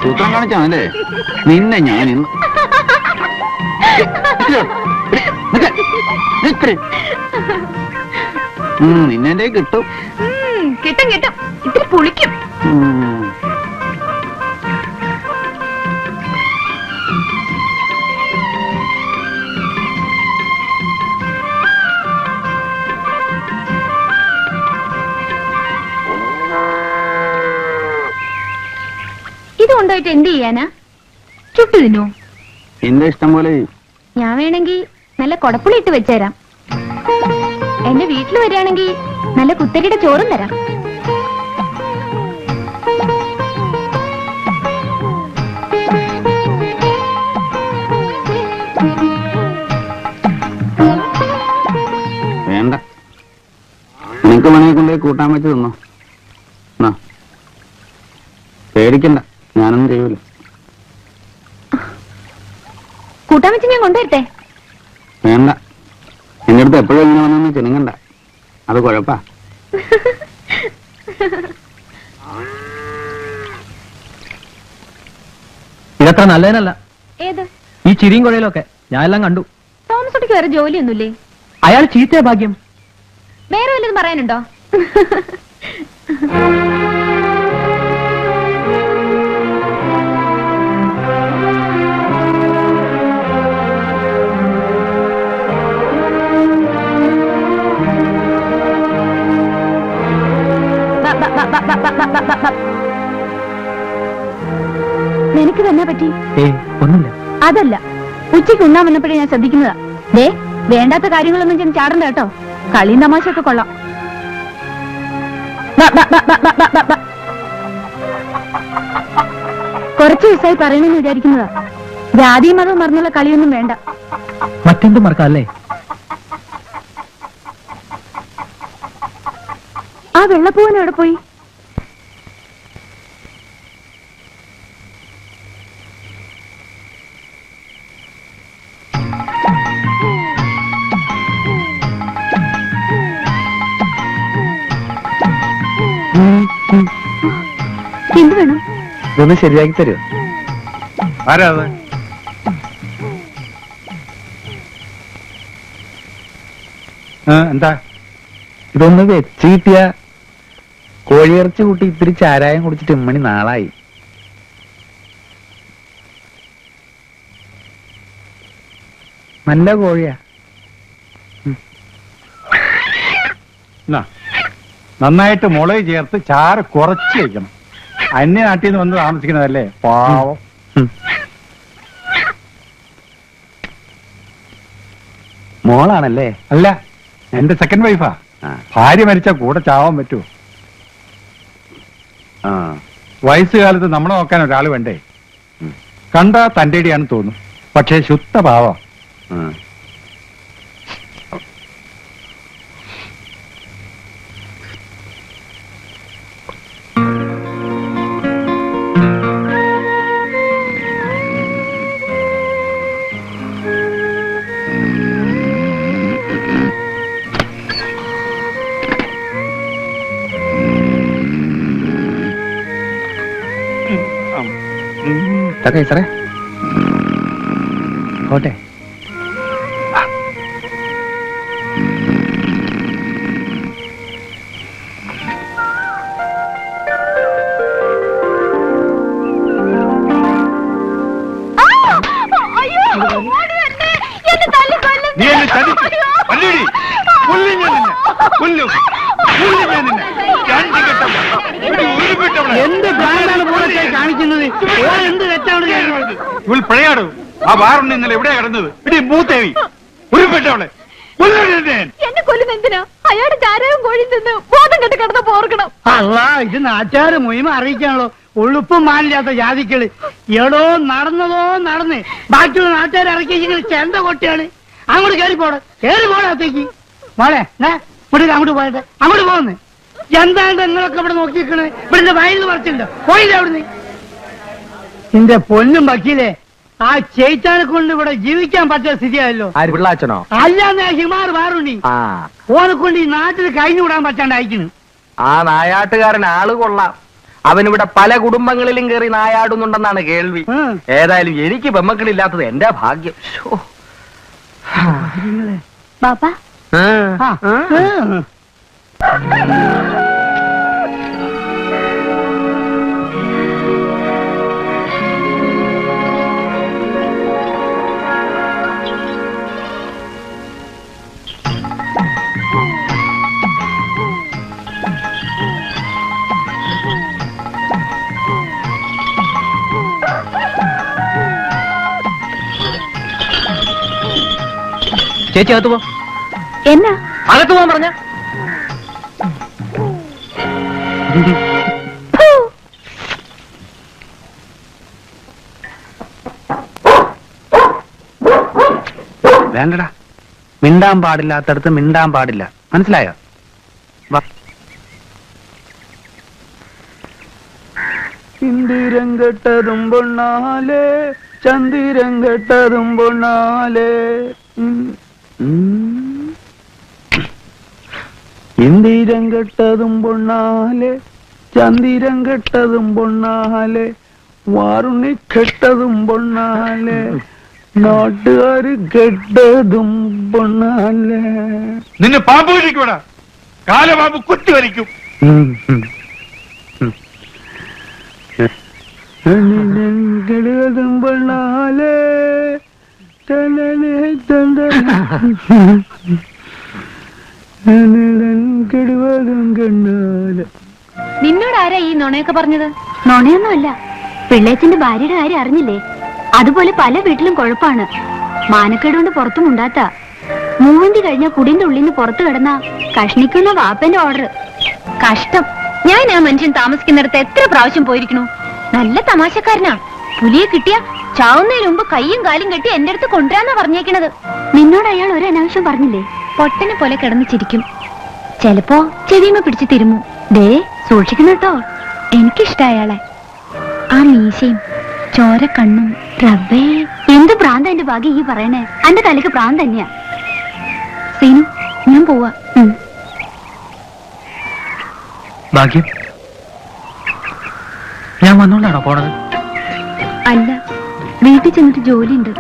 സൂത്രം കാണിച്ചാണല്ലേ നിന്നെ ഞാൻ ഇന്ന് നിന്നെ കിട്ടും കിട്ടും കിട്ടും. ഇത്തിരി പുളിക്കും. ഇത് കൊണ്ടുപോയിട്ട് എന്ത് ചെയ്യാനാ? ചുട്ടു തിന്നോ? എന്റെ ഇഷ്ടം പോലെ. ഞാൻ വേണമെങ്കിൽ നല്ല കൊടപ്പുളി ഇട്ട് വെച്ചുതരാം. എന്റെ വീട്ടിൽ വരികയാണെങ്കിൽ നല്ല കുത്തരിയുടെ ചോറും തരാം. വേണ്ട, നിനക്ക് പണിയെ കൊണ്ടുപോയി കൂട്ടാൻ വെച്ച് തിന്നോ. പേടിക്കണ്ട, ഞാനൊന്നും ചെയ്യൂല. കൂട്ടാൻ വെച്ച് ഞാൻ കൊണ്ടുവരട്ടെ? വേണ്ട, എന്റെ അടുത്ത് എപ്പോഴും ഇങ്ങനെ വന്നൊന്നും ചെനുങ്ങണ്ട, അത് കുഴപ്പാ. ഇതത്ര നല്ലതിനല്ല. ഏത്? ഈ ചിരിയും കുഴയിലൊക്കെ ഞാൻ എല്ലാം കണ്ടു. തോമസ് കുട്ടിക്ക് വേറെ ജോലിയൊന്നുമില്ലേ? അയാൾ ചീത്തയ ഭാഗ്യം. വേറെ വല്ലതും പറയാനുണ്ടോ? നിനക്ക് തന്നെ പറ്റി? ഒന്നുമില്ല. അതല്ല, ഉച്ചയ്ക്ക് ഉണ്ണാൻ വന്നപ്പോഴേ ഞാൻ ശ്രദ്ധിക്കുന്നതാ. ദേ, വേണ്ടാത്ത കാര്യങ്ങളൊന്നും ഞാൻ ചാടണ്ട കേട്ടോ. കളിയും തമാശയൊക്കെ കൊള്ളാം. കുറച്ചു ദിവസമായി പറയണമെന്ന് വിചാരിക്കുന്നതാ. ജാതിയും മതവും മറന്നുള്ള കളിയൊന്നും വേണ്ട. മറ്റെന്തും മറക്കാല്ലേ? ആ വെള്ളപ്പൂവൻ എവിടെ പോയി? എന്ത് വേണം? ഇതൊന്ന് ശരിയാക്കി തരുമോ? ആരാ അത്? എന്താ? ഇതൊന്ന് വെച്ച് കിട്ടിയ കോഴിയിറച്ചി കൂട്ടി ഇത്തിരി ചാരായം കുടിച്ചിട്ട് ഇമ്മണി നാളായി. നല്ല കോഴിയാ. നന്നായിട്ട് മുളക് ചേർത്ത് ചാറ് കുറച്ച് വയ്ക്കണം. അന്യനാട്ടിൽ നിന്ന് വന്ന് താമസിക്കുന്നതല്ലേ, പാവം. മോളാണല്ലേ? അല്ല, എന്റെ സെക്കൻഡ് വൈഫാ. ഭാര്യ മരിച്ച കൂടെ ചാവാൻ പറ്റുമോ? വയസ്സുകാലത്ത് നമ്മളെ നോക്കാൻ ഒരാൾ വേണ്ടേ? കണ്ടാ തന്റേടിയാണെന്ന് തോന്നും, പക്ഷേ ശുദ്ധ പാവം. സാറേ കോട്ടെ. പിഴയാടോ? ആ വാറുണ്ട് ഇന്നലെ എവിടെയാ കിടന്നത്? ഇടി മൂത്തേവി ഉരുപ്പെട്ടവളെ. എന്നെ കൊല്ലുന്ന എന്തിനാ? അയാളുടെ ചാരവും കോഴി നിന്ന് ബോധം കെട്ട് കിടന്ന് പോർക്കണം. അല്ല, ഇത് നാട്ടുകാര് മുയിമ അറിയിക്കാണല്ലോ. ഉളുപ്പും മാനില്ലാത്ത ജാതിക്കള്. എടോ നടന്നതോ നടന്ന് ബാക്കിയുള്ള നാട്ടുകാർ ഇറക്കിയെങ്കിൽ ചെണ്ട കൊട്ടിയാണ്. അങ്ങോട്ട് കയറി പോടത്തേക്ക് മോളെ. അങ്ങോട്ട് പോയിട്ട് അങ്ങോട്ട് പോകുന്നു. എന്താണ് നിങ്ങളൊക്കെ ഇവിടെ നോക്കിയിരിക്കണത്? ഇവിടെ വയലിൽ പറിച്ചിട്ടുണ്ടോ? പോയില്ല അവിടുന്ന്. എന്റെ പൊന്നും വക്കീലേ, ആ ചേച്ചാനെ കൊണ്ട് ഇവിടെ ജീവിക്കാൻ പറ്റിയ സ്ഥിതിയായല്ലോ. പിള്ളാച്ചനോ? അല്ലാന്ന് ഹിമാർ വേറുണ്ടി ഓനെ കൊണ്ട് ഈ നാട്ടിൽ കഴിഞ്ഞു വിടാൻ പറ്റാണ്ട് അയക്കുന്നു. ആ നായാട്ടുകാരൻ ആള് കൊള്ളാം. അവനിവിടെ പല കുടുംബങ്ങളിലും കയറി നായാടുന്നുണ്ടെന്നാണ് കേൾവി. ഏതായാലും എനിക്ക് പെമ്മക്കളില്ലാത്തത് എന്റെ ഭാഗ്യം. ശോ. ബാപ്പാ ആ. ചേച്ചി അകത്ത് പോ. എന്നാ അകത്ത് പോകാൻ പറഞ്ഞ വേണ്ടടാ, മിണ്ടാൻ പാടില്ലാത്തടത്ത് മിണ്ടാൻ പാടില്ല, മനസ്സിലായോ? ഇന്ദിരം കെട്ടതും പൊണ്ണാലേ, ചന്ദിരം കെട്ടതും പൊണ്ണാലേ. ഇന്ദിരം കെട്ടതും പൊണ്ണാലേ, ചന്ദിരം കെട്ടതും പൊണ്ണാലേ, വാറുണി കെട്ടതും പൊണ്ണാലേ, നാട്ടുകാര് കെട്ടതും പൊണ്ണാലേ. നിന്നെ പാമ്പ് വലിക്കൂടാ, കാലപാമ്പ് കുത്തി വലിക്കും. കെടുകതും പൊണ്ണാലേ, കെടുവതും കണ്ണാലേ. നിന്നോട് ആരാ ഈ നുണയൊക്കെ പറഞ്ഞത്? നുണയൊന്നുമല്ല, പിള്ളേച്ചന്റെ ഭാര്യയുടെ കാര്യം അറിഞ്ഞില്ലേ? അതുപോലെ പല വീട്ടിലും കുഴപ്പാണ്. മാനക്കേടുകൊണ്ട് പുറത്തും ഉണ്ടാത്ത മൂവന്തി കഴിഞ്ഞ കുടിന്റെ ഉള്ളിന്ന് പുറത്തു കിടന്ന കഷ്ണിക്കുന്ന വാപ്പന്റെ ഓർഡർ. കഷ്ടം. ഞാൻ ആ മനുഷ്യൻ താമസിക്കുന്നിടത്ത് എത്ര പ്രാവശ്യം പോയിരിക്കണു. നല്ല തമാശക്കാരനാ. പുലിയെ കിട്ടിയ ചാവുന്നതിന് മുമ്പ് കയ്യും കാലും കെട്ടി എന്റെ അടുത്ത് കൊണ്ടുവരാന്നാ പറഞ്ഞേക്കണത്. നിന്നോട് അയാൾ ഒരു അനാവശ്യം പറഞ്ഞില്ലേ? പൊട്ടനെ പോലെ കിടന്ന് ചിരിക്കും. ചിലപ്പോ ചെവിമ പിടിച്ച് തിരുമു. ദേ സൂക്ഷിക്കണം കേട്ടോ. എനിക്കിഷ്ട അയാളെ. ആ മീശയും ചോര കണ്ണും. റബ്ബേ, എന്ത് ഭ്രാന്ത എന്റെ ഭാഗ്യം ഈ പറയണേ. എന്റെ തലയ്ക്ക് ഭ്രാന്ത് തന്നെയാ. സീനു, ഞാൻ പോവാ. ഭാഗ്യം, ഞാൻ വന്നോണ്ടാണോ പോണത്? അല്ല, വീട്ടിൽ ചെന്നിട്ട് ജോലിയുണ്ട്.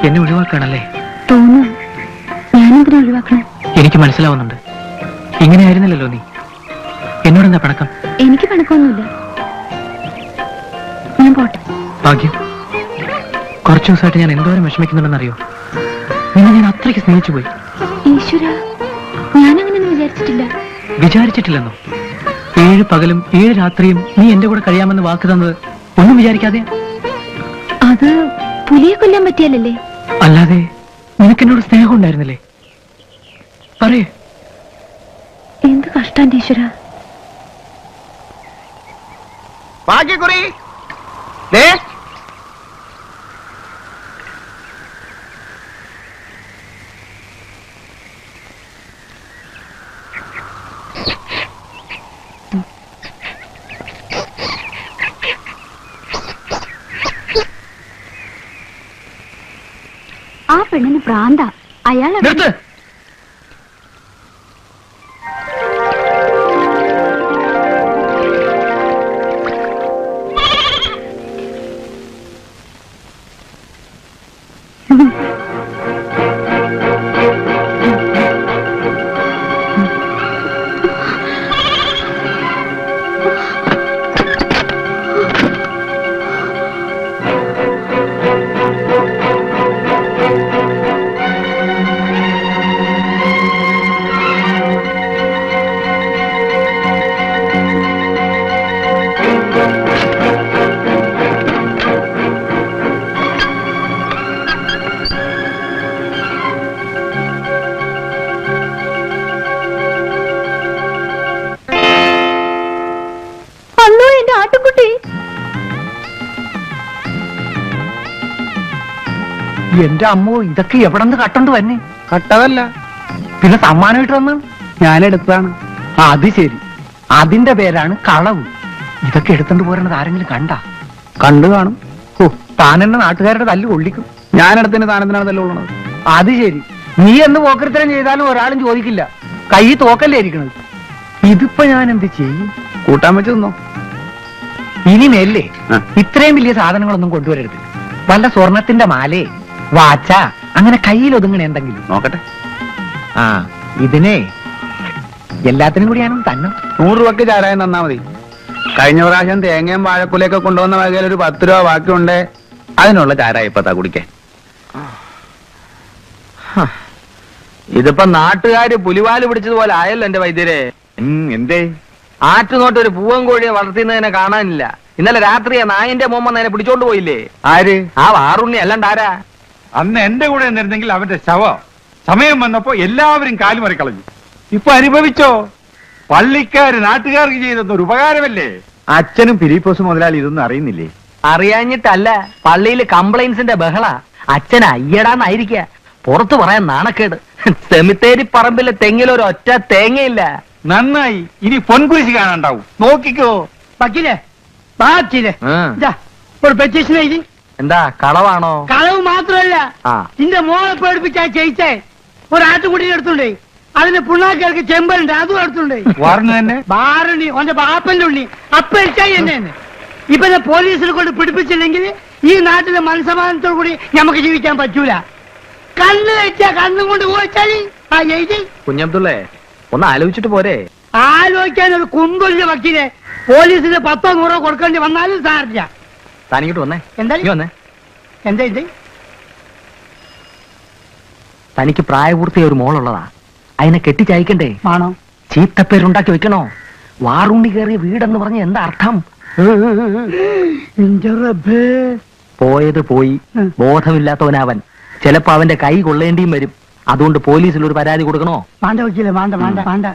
എന്നെ ഒഴിവാക്കണല്ലേ? തോന്നുന്നു. ഞാനെന്തിനാ ഒഴിവാക്കണം? എനിക്ക് മനസ്സിലാവുന്നുണ്ട്. ഇങ്ങനെയായിരുന്നില്ലല്ലോ നീ. എന്നോടെന്താ പിണക്കം? എനിക്ക് പിണക്കൊന്നുമില്ല. ഞാൻ പോട്ടെ. ഭാഗ്യം, കുറച്ചു ദിവസമായിട്ട് ഞാൻ എന്തോരം വിഷമിക്കുന്നുണ്ടെന്നറിയോ? നിന്നെ ഞാൻ അത്രയ്ക്ക് സ്നേഹിച്ചു പോയി. ഈശ്വര, ഞാനങ്ങനെയൊന്നും വിചാരിച്ചിട്ടില്ല. വിചാരിച്ചിട്ടില്ലെന്നോ? 7 പകലും 7 രാത്രിയും നീ എന്റെ കൂടെ കഴിയാമെന്ന് വാക്ക് തന്നത് ഒന്നും വിചാരിക്കാതെ? അത് പുലിയെ കൊല്ലാൻ പറ്റിയല്ലേ? അല്ലാതെ നിനക്കെന്നോട് സ്നേഹം ഉണ്ടായിരുന്നില്ലേ? പറയേ. എന്ത് കഷ്ടാൻ ഈശ്വര. ഭാഗ്യക്കുറി, ആ പെണ്ണിന് ഭ്രാന്ത. അയാൾ നിർത്ത്. എന്റെ അമ്മോ, ഇതൊക്കെ എവിടെ നിന്ന് കട്ടോണ്ട് വന്നെ? കട്ടതല്ല, പിന്നെ സമ്മാനമായിട്ട് വന്ന് ഞാനെടുത്തതാണ്. അത് ശരി, അതിന്റെ പേരാണ് കളവ്. ഇതൊക്കെ എടുത്തോണ്ട് പോരണത് ആരെങ്കിലും കണ്ടു കാണും. ഓ, താൻ എന്നെ നാട്ടുകാരുടെ തല്ല് കൊള്ളിക്കും. ഞാനെടുത്തിന് താനെന്തിനാണ് തല്ലുള്ളത്? അത് ശരി, നീ എന്ന് പോക്കരത്തരം ചെയ്താലും ഒരാളും ചോദിക്കില്ല. കൈ തോക്കല്ലേ ഇരിക്കണത്. ഇതിപ്പോ ഞാൻ എന്ത് ചെയ്യും? കൂട്ടാൻ വെച്ച് തിന്നോ. ഇനി മേലേ ആ. ഇത്രയും വലിയ സാധനങ്ങളൊന്നും കൊണ്ടുവരരുത്. വല്ല സ്വർണത്തിന്റെ മാലേ വാച്ച അങ്ങനെ കയ്യിൽ ഒതുങ്ങണ എന്തെങ്കിലും. നോക്കട്ടെ. ആ ഇതിനെ എല്ലാത്തിനും കൂടിയാണ് തന്നെ. 100 രൂപക്ക് ചാരായം തന്നാ മതി. കഴിഞ്ഞ പ്രാവശ്യം തേങ്ങയും വാഴക്കുലയൊക്കെ കൊണ്ടുവന്ന വകയിൽ ഒരു 10 രൂപ ബാക്കിയുണ്ട്. അതിനുള്ള ചാരായം ഇപ്പത്താ കുടിക്കാൻ. ഇതിപ്പോ നാട്ടുകാര് പുലിവാല് പിടിച്ചതുപോലെ ആയല്ലോ എന്റെ വൈദ്യരെ. എന്തേ? ആറ്റുനോട്ട് ഒരു പൂവൻ കോഴിയെ വളർത്തുന്നതിനെ കാണാനില്ല. ഇന്നലെ രാത്രി നായിന്റെ മോമ്മ അതിനെ പിടിച്ചോണ്ട് പോയില്ലേ? ആര്? ആ വാറുണ്ണി അല്ലാണ്ട് ആരാ? അന്ന് എന്റെ കൂടെ നിന്നിരുന്നെങ്കിൽ അവന്റെ ശവം സമയം വന്നപ്പോ എല്ലാവരും കാലുമറി കളഞ്ഞു. ഇപ്പൊ അനുഭവിച്ചോ? പള്ളിക്കാര് നാട്ടുകാർക്ക് ചെയ്തെന്നൊരു ഉപകാരമല്ലേ? അച്ഛനും ഫിലിപ്പോസ് മുതലാളി ഇതൊന്നും അറിയുന്നില്ലേ? അറിയാഞ്ഞിട്ടല്ല, പള്ളിയിൽ കംപ്ലൈൻസിന്റെ ബഹള. അച്ഛൻ അയ്യടാന്നായിരിക്ക. പുറത്തു പറയാൻ നാണക്കേട്. സെമിത്തേരി പറമ്പിലെ തെങ്ങിലൊരു ഒറ്റ തേങ്ങയില്ല. നന്നായി. ഇനി പൊൻകുരിശ് കാണാണ്ടാവും. നോക്കിക്കോ. വക്കീലേ ബാക്കിയില്ലേ ആ. ഒരു പെറ്റീഷൻ എഴുതി. എന്താ കളവാണോ? കളവ് മാത്രമല്ല, ആ. നിന്റെ മോളെ പേടിപ്പിച്ചാ ചെയ്യിച്ചേ ഒരു ആട്ടുകുട്ടിയെ എടുത്തുണ്ടേ. അതിന് പുണ്ണാക്കിയാൾക്ക് ചെമ്പലുണ്ട്, അതും എടുത്തുണ്ടേ. വാറിന് തന്നെ ബാറുണ്ണി ഓന്റെ ബാപ്പന്റെ ഉണ്ണി അപ്പഴിച്ചായി എന്നെ. ഇപ്പൊ പോലീസിനെ കൊണ്ട് പിടിപ്പിച്ചില്ലെങ്കിൽ ഈ നാട്ടിലെ മനസ്സമാധാനത്തോടു കൂടി നമുക്ക് ജീവിക്കാൻ പറ്റൂല. കണ്ണ് വെച്ചാ കണ്ണും കൊണ്ട് പോയിച്ചാല് ആ എഴുതി. കുഞ്ഞബ്ദുള്ളേ, ഒന്ന് ആലോചിച്ചിട്ട് പോരെ? ആലോചിക്കാൻ ഒരു കുന്തുല്ല വക്കീലെ. പോലീസിന് 10 100 കൊടുക്കേണ്ടി വന്നാലും സാറില്ല. താനിങ്ങോട്ട് വന്നേ. എന്താ നീ വന്നേ. എന്താ ഇത്? തനിക്ക് പ്രായപൂർത്തിയായ ഒരു മോളുള്ളതാ. അതിനെ കെട്ടിച്ചയക്കണ്ടേ? ആണോ? ചീത്തപ്പേരുണ്ടാക്കി വെക്കണോ? വാറുണ്ണി കയറിയ വീടെന്ന് പറഞ്ഞ എന്താ അർത്ഥം? എന്റെ റബ്ബേ. പോയത് പോയി. ബോധമില്ലാത്തവനവൻ. ചിലപ്പോ അവന്റെ കൈ കൊള്ളേണ്ടിയും വരും. അതുകൊണ്ട് പോലീസിൽ ഒരു പരാതി കൊടുക്കണോ? വേണ്ട വക്കീലെ, വേണ്ട വേണ്ട വേണ്ട.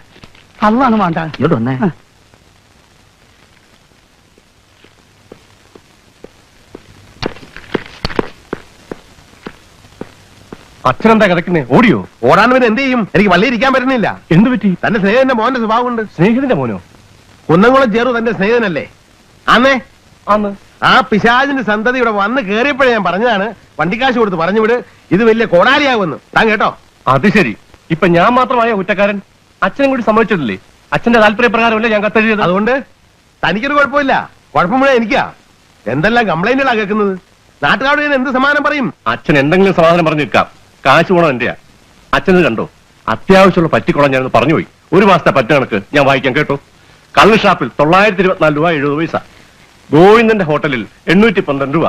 അതാണ് വേണ്ട. ഇങ്ങോട്ട് വന്നേ. അച്ഛനെന്താ കിടക്കുന്നേ? ഓടിയോ? ഓടാൻ പിന്നെ എന്ത് ചെയ്യും? എനിക്ക് വള്ളി ഇരിക്കാൻ പറ്റുന്നില്ല. എന്ത് പറ്റി? തന്റെ സ്നേഹിതന്റെ മോന്റെ സ്വഭാവമുണ്ട്. സ്നേഹിതന്റെ മോനോ? കുന്നംകുളം ചേർന്ന് തന്റെ സ്നേഹിതനല്ലേ? അന്നേ ആന്ന്. ആ പിശാചിന്റെ സന്തതി ഇവിടെ വന്ന് കേറിയപ്പോഴേ ഞാൻ പറഞ്ഞതാണ്, വണ്ടിക്കാശ് കൊടുത്ത് പറഞ്ഞു വിട്, ഇത് വലിയ കോടാലിയാകുമെന്ന്. താൻ കേട്ടോ? അത് ശരി. ഇപ്പൊ ഞാൻ മാത്രമായ കുറ്റക്കാരൻ? അച്ഛനും കൂടി സമ്മതിച്ചിട്ടില്ലേ? അച്ഛന്റെ താല്പര്യപ്രകാരമല്ലേ ഞാൻ കത്തെഴുതിയത്? അതുകൊണ്ട് തനിക്കൊരു കുഴപ്പമില്ല. കുഴപ്പം മുഴുവൻ എനിക്കാ. എന്തെല്ലാം കംപ്ലൈന്റുകളാ കേൾക്കുന്നത്. നാട്ടുകാരോട് ഞാൻ എന്ത് സമാധാനം പറയും? അച്ഛൻ എന്തെങ്കിലും സമാധാനം പറഞ്ഞു നിൽക്കാം. കാശ് പോണോ എന്റെയാ. അച്ഛനത് കണ്ടോ? അത്യാവശ്യമുള്ള പറ്റിക്കുളം ഞാനൊന്ന് പറഞ്ഞുപോയി. 1 മാസത്തെ പറ്റ കണക്ക് ഞാൻ വായിക്കാൻ കേട്ടോ. കള്ള് ഷാപ്പിൽ 924 രൂപ 70 പൈസ. ഗോവിന്ദന്റെ ഹോട്ടലിൽ 812 രൂപ.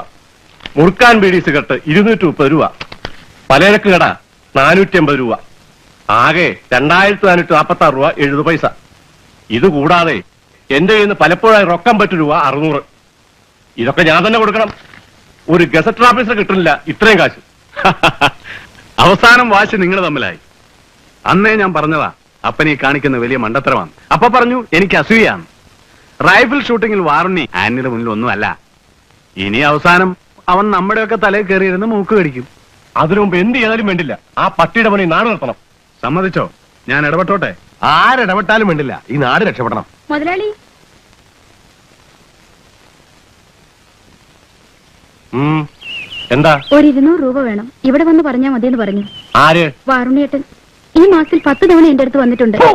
മുറുക്കാൻ ബീഡി സിഗരറ്റ് 230 രൂപ. പലചരക്ക് കട 450 രൂപ. ആകെ 2446 രൂപ 70 പൈസ. ഇതുകൂടാതെ എന്റെ കയ്യിൽ നിന്ന് പലപ്പോഴായി റൊക്കം പറ്റു രൂപ 600. ഇതൊക്കെ ഞാൻ തന്നെ കൊടുക്കണം. ഒരു ഗസറ്റ് ഓഫീസർ കിട്ടുന്നില്ല ഇത്രയും കാശ്. അവസാനം വാശി നിങ്ങൾ തമ്മിലായി. അന്നേ ഞാൻ പറഞ്ഞതാ അപ്പനെ കാണിക്കുന്ന വലിയ മണ്ടത്തരമാണ്. അപ്പൊ പറഞ്ഞു എനിക്ക് അസൂയാണ്. റൈഫിൾ ഷൂട്ടിങ്ങിൽ വാറുണ്ണി ആനിയുടെ മുന്നിൽ ഒന്നുമല്ല. ഇനി അവസാനം അവൻ നമ്മുടെയൊക്കെ തലയിൽ കയറിയിരുന്ന് മൂക്ക് കടിക്കും. അതിനു മുമ്പ് എന്ത് ചെയ്താലും വേണ്ടില്ല, ആ പട്ടിയുടെ പണി നാട് നിർത്തണം. സമ്മതിച്ചോ? ഞാൻ ഇടപെട്ടോട്ടെ? ആരിടപെട്ടാലും വേണ്ടില്ല, ഈ നാട് രക്ഷപ്പെടണം. മുതലാളി എന്താ? ഒരു 200 രൂപ വേണം. ഇവിടെ വന്ന് പറഞ്ഞാ മതിയെന്ന് പറഞ്ഞു. ആര്? വാറുണ്ണിയേട്ടൻ ഈ മാസത്തിൽ 10 തവണ എന്റെ അടുത്ത് വന്നിട്ടുണ്ട്. ഫു!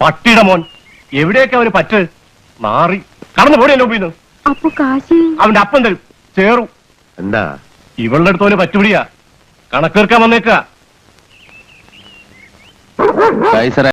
പട്ടിയുടെ മോൻ എവിടെയൊക്കെ അവന് പറ്റ് മാറി കടന്നു പോടിയല്ലോ പോയിന്ന്. അപ്പൊ കാശ് അവന്റെ അപ്പം തരും ചേറും. എന്താ ഇവളുടെ അടുത്ത് അവന് പറ്റുപിടിയാ. കണക്കേർക്കാൻ വന്നേക്ക.